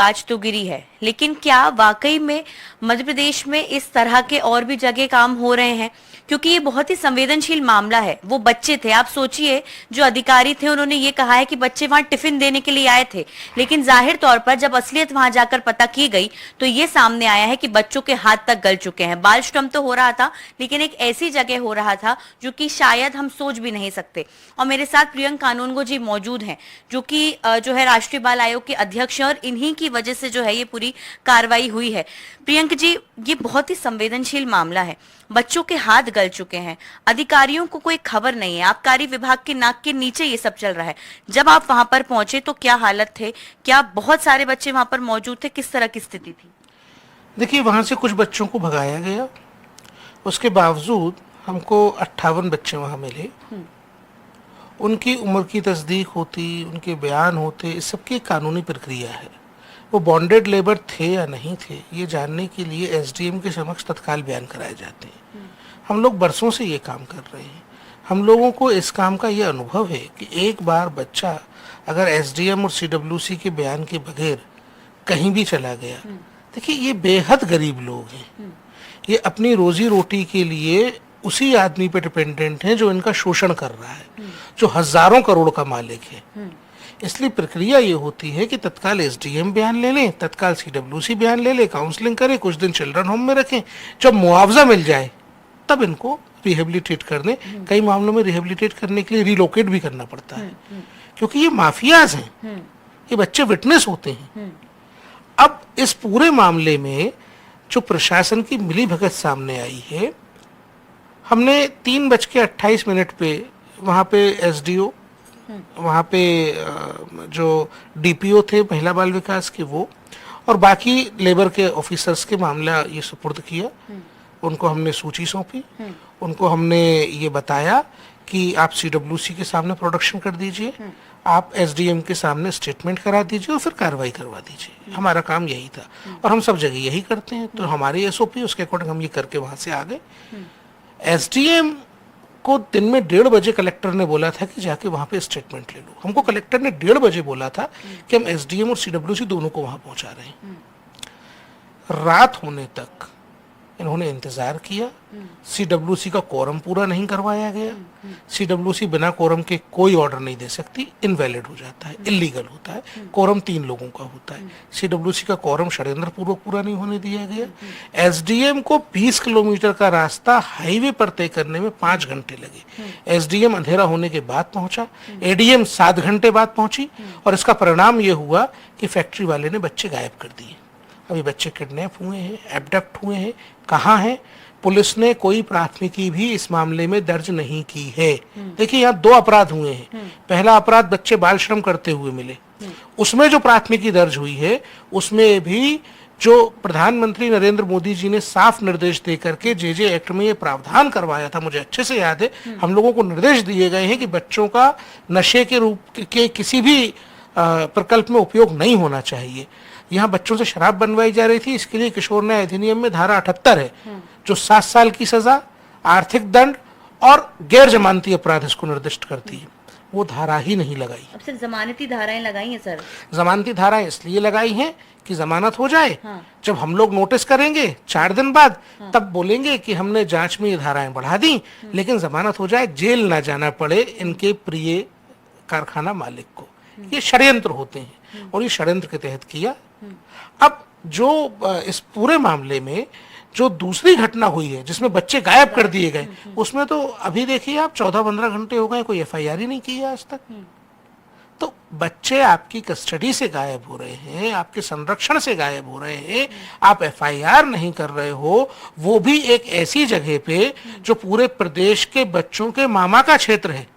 आज तो गिरी है, लेकिन क्या वाकई में मध्य प्रदेश में इस तरह के और भी जगह काम हो रहे हैं? क्योंकि ये बहुत ही संवेदनशील मामला है। वो बच्चे थे, आप सोचिए, जो अधिकारी थे उन्होंने ये कहा है कि बच्चे वहां टिफिन देने के लिए आए थे, लेकिन जाहिर तौर पर जब असलियत वहां जाकर पता की गई तो ये सामने आया है कि बच्चों के हाथ तक गल चुके हैं। बाल श्रम तो हो रहा था, लेकिन एक ऐसी जगह हो रहा था जो कि शायद हम सोच भी नहीं सकते। और मेरे साथ प्रियंक कानूनगो जी मौजूद हैं, जो कि जो है राष्ट्रीय बाल आयोग के अध्यक्ष हैं, और इन्हीं की वजह से जो है ये पूरी कार्रवाई हुई है। प्रियंक जी, ये बहुत ही संवेदनशील मामला है, बच्चों के हाथ गल चुके हैं, अधिकारियों को कोई खबर नहीं है, आबकारी विभाग के नाक के नीचे ये सब चल रहा है। जब आप वहां पर पहुंचे तो क्या हालत थे? क्या बहुत सारे बच्चे वहां पर मौजूद थे? किस तरह की स्थिति थी? देखिए, वहां से कुछ बच्चों को भगाया गया, उसके बावजूद हमको 58 बच्चे वहां मिले। उनकी उम्र की तस्दीक होती, उनके बयान होते, इस सब की एक कानूनी प्रक्रिया है। वो बॉन्डेड लेबर थे या नहीं थे, ये जानने के लिए एसडीएम के समक्ष तत्काल बयान कराए जाते हैं। हम लोग बरसों से ये काम कर रहे हैं। हम लोगों को इस काम का ये अनुभव है कि एक बार बच्चा अगर एसडीएम और सीडब्ल्यूसी के बयान के बगैर कहीं भी चला गया, देखिए ये बेहद गरीब लोग हैं, ये अपनी रोजी रोटी के लिए उसी आदमी पे डिपेंडेंट हैं जो इनका शोषण कर रहा है, जो हजारों करोड़ का मालिक है। इसलिए प्रक्रिया ये होती है कि तत्काल एसडीएम बयान ले लें, तत्काल सीडब्ल्यूसी बयान ले ले, काउंसलिंग करें, कुछ दिन चिल्ड्रन होम में रखें, जब मुआवजा मिल जाए तब इनको रिहेबिलिटेट कर दें। कई मामलों में रिहेबिलिटेट करने के लिए रिलोकेट भी करना पड़ता है, क्योंकि ये माफियाज हैं, ये बच्चे विटनेस होते हैं। अब इस पूरे मामले में जो प्रशासन की मिलीभगत सामने आई है, हमने 3:28 पे वहाँ पे एसडीओ, वहाँ पे जो डीपीओ थे महिला बाल विकास के, वो और बाकी लेबर के ऑफिसर्स के मामला ये सुपुर्द किया। उनको हमने सूची सौंपी, उनको हमने ये बताया कि आप सीडब्ल्यूसी के सामने प्रोडक्शन कर दीजिए, आप एसडीएम के सामने स्टेटमेंट करा दीजिए और फिर कार्रवाई करवा दीजिए। हमारा काम यही था और हम सब जगह यही करते हैं। तो हमारी एसओपी, उसके अकॉर्डिंग हम ये करके वहां से आ गए। एसडीएम को दिन में 1:30 बजे कलेक्टर ने बोला था कि जाके वहां पे स्टेटमेंट ले लो। हमको कलेक्टर ने 1:30 बजे बोला था कि हम एसडीएम और सीडब्ल्यूसी दोनों को वहां पहुंचा रहे हैं। रात होने तक इन्होंने इंतजार किया। सीडब्ल्यूसी का कोरम पूरा नहीं करवाया गया। सीडब्ल्यूसी बिना कोरम के कोई ऑर्डर नहीं दे सकती, इनवैलिड हो जाता है, इलीगल होता है। कोरम 3 लोगों का होता है। सीडब्ल्यूसी का कोरम षड्यंत्र पूर्वक पूरा नहीं होने दिया गया। एसडीएम को 20 किलोमीटर का रास्ता हाईवे पर तय करने में 5 घंटे लगे। एसडीएम अंधेरा होने के बाद पहुंचा, एडीएम 7 घंटे बाद पहुंची, और इसका परिणाम यह हुआ कि फैक्ट्री वाले ने बच्चे गायब कर दिए। अभी बच्चे किडनैप हुए हैं, एबडक्ट हुए हैं, कहाँ हैं? पुलिस ने कोई प्राथमिकी भी इस मामले में दर्ज नहीं की है। देखिए, यहाँ 2 अपराध हुए हैं। पहला अपराध बच्चे बाल श्रम करते हुए मिले, उसमें जो प्राथमिकी दर्ज हुई है उसमें भी जो प्रधानमंत्री नरेंद्र मोदी जी ने साफ निर्देश दे करके जे एक्ट में ये प्रावधान करवाया था, मुझे अच्छे से याद है, हम लोगों को निर्देश दिए गए हैं कि बच्चों का नशे के रूप के किसी भी प्रकल्प में उपयोग नहीं होना चाहिए। यहाँ बच्चों से शराब बनवाई जा रही थी, इसके लिए किशोर न्याय अधिनियम में धारा 78 है, जो 7 साल की सजा, आर्थिक दंड और गैर जमानती अपराध इसको निर्दिष्ट करती है। वो धारा ही नहीं लगाई। अब सिर्फ जमानती धाराएं लगाई हैं सर। जमानती धाराएं इसलिए लगाई हैं कि जमानत हो जाए। हाँ। जब हम लोग नोटिस करेंगे 4 दिन बाद, तब बोलेंगे कि हमने जांच में ये धाराएं बढ़ा दी, लेकिन जमानत हो जाए, जेल ना जाना पड़े इनके प्रिय कारखाना मालिक को। ये षड्यंत्र होते हैं और ये षड्यंत्र के तहत किया। अब जो इस पूरे मामले में जो दूसरी घटना हुई है जिसमें बच्चे गायब कर दिए गए, उसमें तो अभी देखिए आप 14-15 घंटे हो गए, कोई एफआईआर ही नहीं की है आज तक। तो बच्चे आपकी कस्टडी से गायब हो रहे हैं, आपके संरक्षण से गायब हो रहे हैं, आप एफआईआर नहीं कर रहे हो, वो भी एक ऐसी जगह पे जो पूरे प्रदेश के बच्चों के मामा का क्षेत्र है।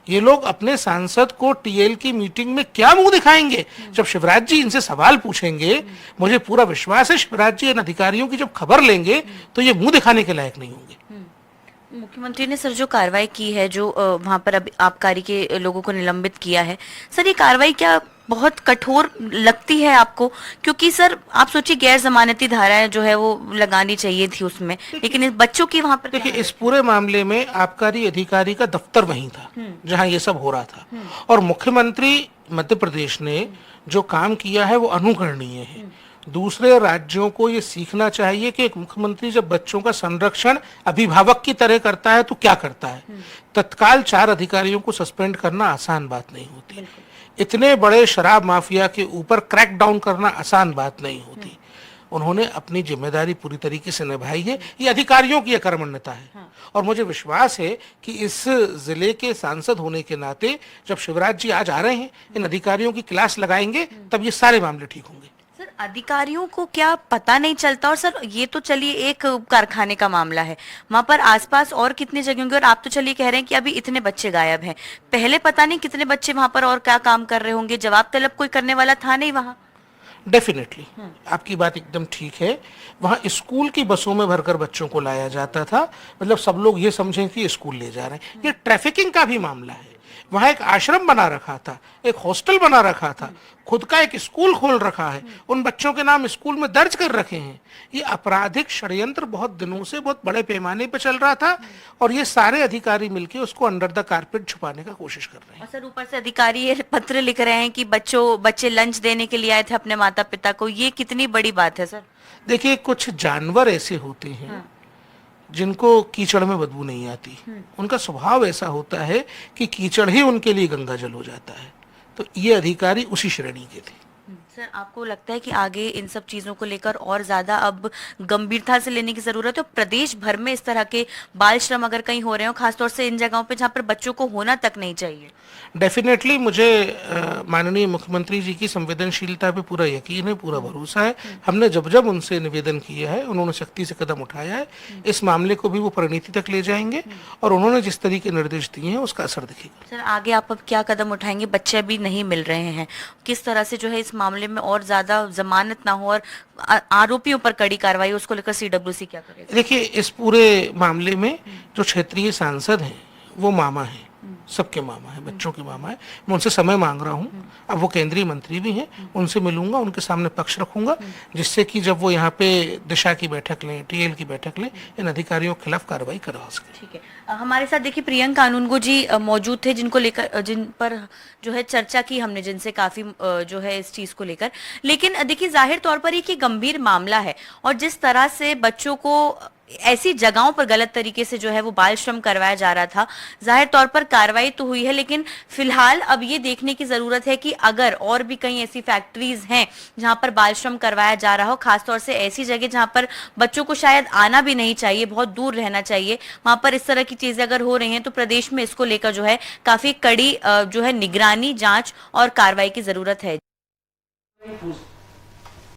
ये लोग अपने सांसद को टीएल की मीटिंग में क्या मुंह दिखाएंगे? जब शिवराज जी इनसे सवाल पूछेंगे, मुझे पूरा विश्वास है शिवराज जी इन अधिकारियों की जब खबर लेंगे तो ये मुंह दिखाने के लायक नहीं होंगे। मुख्यमंत्री ने सर जो कार्रवाई की है, जो वहां पर अब आबकारी के लोगों को निलंबित किया है, सर ये कार्रवाई क्या बहुत कठोर लगती है आपको? क्योंकि सर आप सोचिए, गैर जमानती धाराएं जो है वो लगानी चाहिए थी उसमें, लेकिन इस बच्चों की वहां पर देखिए, इस पूरे मामले में आबकारी अधिकारी का दफ्तर वहीं था जहां ये सब हो रहा था, और मुख्यमंत्री मध्य प्रदेश ने जो काम किया है वो अनुकरणीय है। दूसरे राज्यों को ये सीखना चाहिए कि एक मुख्यमंत्री जब बच्चों का संरक्षण अभिभावक की तरह करता है तो क्या करता है। तत्काल 4 अधिकारियों को सस्पेंड करना आसान बात नहीं होती। इतने बड़े शराब माफिया के ऊपर क्रैक डाउन करना आसान बात नहीं होती। उन्होंने अपनी जिम्मेदारी पूरी तरीके से निभाई है। ये अधिकारियों की अकर्मण्यता है। और मुझे विश्वास है कि इस जिले के सांसद होने के नाते जब शिवराज जी आज आ रहे हैं, इन अधिकारियों की क्लास लगाएंगे तब ये सारे मामले ठीक होंगे। सर, अधिकारियों को क्या पता नहीं चलता? और सर, ये तो चलिए एक कारखाने का मामला है, वहां पर आसपास और कितने जगह होंगे? और आप तो चलिए कह रहे हैं कि अभी इतने बच्चे गायब हैं, पहले पता नहीं कितने बच्चे वहां पर और क्या काम कर रहे होंगे। जवाब तलब कोई करने वाला था नहीं वहां। डेफिनेटली आपकी बात एकदम ठीक है। वहाँ स्कूल की बसों में भरकर बच्चों को लाया जाता था, मतलब सब लोग ये समझें कि स्कूल ले जा रहे हैं। ये ट्रैफिकिंग का भी मामला है। वहाँ एक आश्रम बना रखा था, एक हॉस्टल बना रखा था, खुद का एक स्कूल खोल रखा है, उन बच्चों के नाम स्कूल में दर्ज कर रखे हैं। ये आपराधिक षड्यंत्र बहुत दिनों से बहुत बड़े पैमाने पर चल रहा था और ये सारे अधिकारी मिलकर उसको अंडर द कारपेट छुपाने का कोशिश कर रहे हैं। और सर, ऊपर से अधिकारी ये पत्र लिख रहे हैं कि बच्चे लंच देने के लिए आए थे अपने माता पिता को। ये कितनी बड़ी बात है सर? देखिए, कुछ जानवर ऐसे होते हैं जिनको कीचड़ में बदबू नहीं आती। उनका स्वभाव ऐसा होता है कि कीचड़ ही उनके लिए गंगा जल हो जाता है। तो ये अधिकारी उसी श्रेणी के थे। सर, आपको लगता है कि आगे इन सब चीजों को लेकर और ज्यादा अब गंभीरता से लेने की जरूरत है? तो प्रदेश भर में इस तरह के बाल श्रम अगर कहीं हो रहे हो, खासतौर से इन जगहों पे जहाँ पर बच्चों को होना तक नहीं चाहिए। डेफिनेटली मुझे माननीय मुख्यमंत्री जी की संवेदनशीलता पे पूरा यकीन है, पूरा भरोसा है। हमने जब जब उनसे निवेदन किया है, उन्होंने सख्ती से कदम उठाया है। इस मामले को भी वो परिणति तक ले जाएंगे और उन्होंने जिस तरीके निर्देश दिए हैं उसका असर दिखेगा। सर, आगे आप अब क्या कदम उठाएंगे? बच्चे अभी नहीं मिल रहे हैं, किस तरह से जो है इस मामले में और ज्यादा जमानत ना हो और आरोपियों पर कड़ी कार्रवाई, उसको लेकर सीडब्ल्यूसी क्या करेगा? देखिए, इस पूरे मामले में जो क्षेत्रीय सांसद हैं वो मामा हैं, सबके मामा है, बच्चों के मामा है। मैं उनसे समय मांग रहा हूँ। अब वो केंद्रीय मंत्री भी हैं, उनसे मिलूंगा, उनके सामने पक्ष रखूंगा, जिससे कि जब वो यहाँ पे दिशा की बैठक लें, टीएल की बैठक लें, इन अधिकारियों के खिलाफ कार्रवाई करवा सके। ठीक है। हमारे साथ देखिए प्रियंक कानूनगो जी मौजूद थे, जिन पर जो है चर्चा की हमने, जिनसे काफी जो है इस चीज को लेकर। लेकिन देखिए, जाहिर तौर पर ये गंभीर मामला है और जिस तरह से बच्चों को ऐसी जगहों पर गलत तरीके से जो है वो बाल श्रम करवाया जा रहा था, जाहिर तौर पर कार्रवाई तो हुई है। लेकिन फिलहाल अब ये देखने की जरूरत है कि अगर और भी कहीं ऐसी फैक्ट्रीज हैं जहां पर बाल श्रम करवाया जा रहा हो, खासतौर से ऐसी जगह जहां पर बच्चों को शायद आना भी नहीं चाहिए, बहुत दूर रहना चाहिए, वहां पर इस तरह की चीजें अगर हो रही हैं तो प्रदेश में इसको लेकर जो है काफी कड़ी जो है निगरानी, जांच और कार्रवाई की जरूरत है।